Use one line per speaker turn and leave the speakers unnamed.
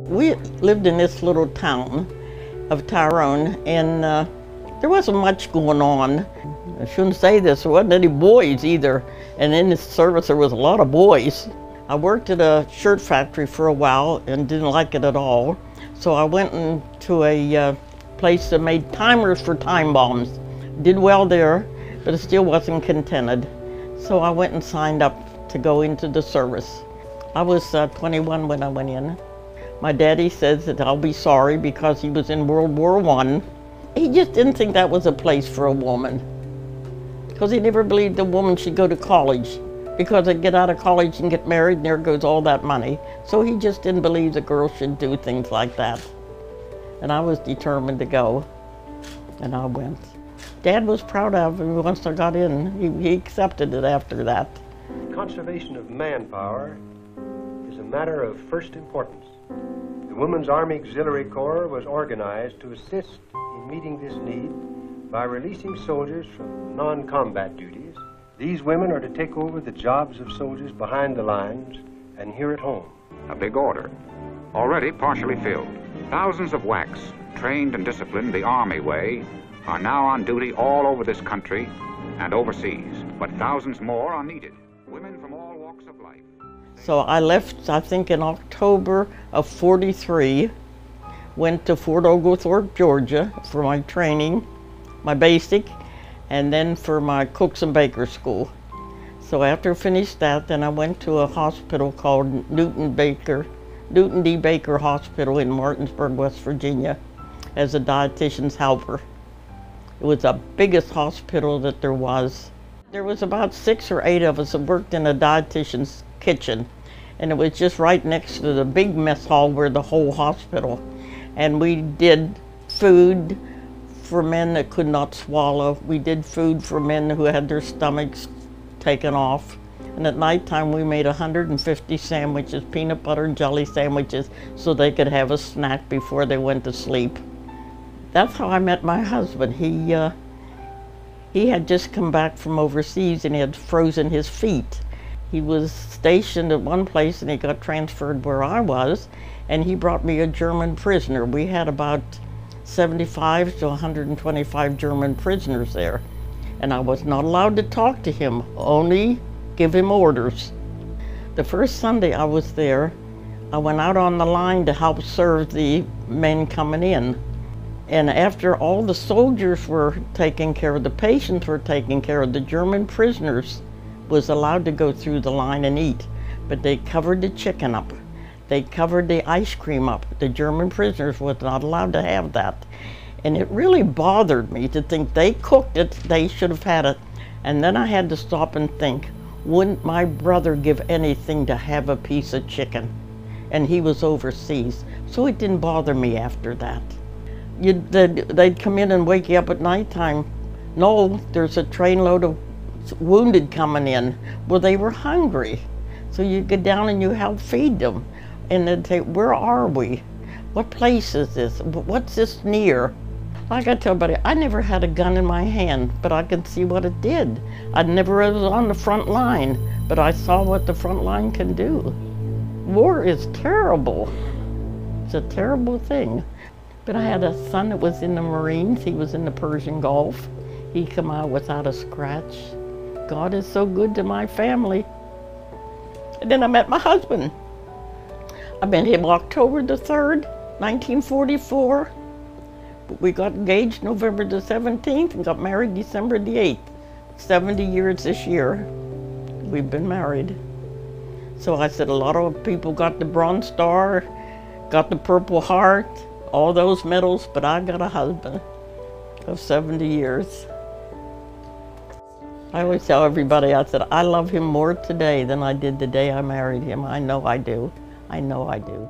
We lived in this little town of Tyrone, and there wasn't much going on. I shouldn't say this, there wasn't any boys either, and in this service there was a lot of boys. I worked at a shirt factory for a while and didn't like it at all, so I went into a place that made timers for time bombs. Did well there, but it still wasn't contented. So I went and signed up to go into the service. I was 21 when I went in. My daddy says that I'll be sorry because he was in World War I. He just didn't think that was a place for a woman, because he never believed a woman should go to college, because they'd get out of college and get married and there goes all that money. So he just didn't believe the girl should do things like that. And I was determined to go, and I went. Dad was proud of me once I got in. He accepted it after that.
Conservation of manpower is a matter of first importance. The Women's Army Auxiliary Corps was organized to assist in meeting this need by releasing soldiers from non-combat duties. These women are to take over the jobs of soldiers behind the lines and here at home.
A big order, already partially filled. Thousands of WWIIs, trained and disciplined the Army way, are now on duty all over this country and overseas, but thousands more are needed. Women from all walks of life.
So I left, I think, in October of '43, went to Fort Oglethorpe, Georgia for my training, my basic, and then for my cooks and bakers school. So after I finished that, then I went to a hospital called Newton D. Baker Hospital in Martinsburg, West Virginia, as a dietitian's helper. It was the biggest hospital that there was. There was about 6 or 8 of us that worked in a dietitian's kitchen, and it was just right next to the big mess hall where the whole hospital. And we did food for men that could not swallow. We did food for men who had their stomachs taken off. And at nighttime we made 150 sandwiches, peanut butter and jelly sandwiches, so they could have a snack before they went to sleep. That's how I met my husband. He had just come back from overseas and he had frozen his feet. He was stationed at one place and he got transferred where I was, and he brought me a German prisoner. We had about 75 to 125 German prisoners there, and I was not allowed to talk to him, only give him orders. The first Sunday I was there, I went out on the line to help serve the men coming in. And after all the soldiers were taken care of, the patients were taken care of, the German prisoners was allowed to go through the line and eat. But they covered the chicken up. They covered the ice cream up. The German prisoners was not allowed to have that. And it really bothered me to think they cooked it, they should have had it. And then I had to stop and think, wouldn't my brother give anything to have a piece of chicken? And he was overseas, so it didn't bother me after that. They'd come in and wake you up at nighttime. No, there's a trainload of wounded coming in. Well, they were hungry. So you get down and you help feed them. And they'd say, where are we? What place is this? What's this near? Like I tell everybody, I never had a gun in my hand, but I could see what it did. I never was on the front line, but I saw what the front line can do. War is terrible. It's a terrible thing. But I had a son that was in the Marines. He was in the Persian Gulf. He come out without a scratch. God is so good to my family. And then I met my husband. I met him October the 3rd, 1944. We got engaged November the 17th and got married December the 8th. 70 years this year we've been married. So I said a lot of people got the Bronze Star, got the Purple Heart, all those medals, but I got a husband of 70 years. I always tell everybody, I said, I love him more today than I did the day I married him. I know I do. I know I do.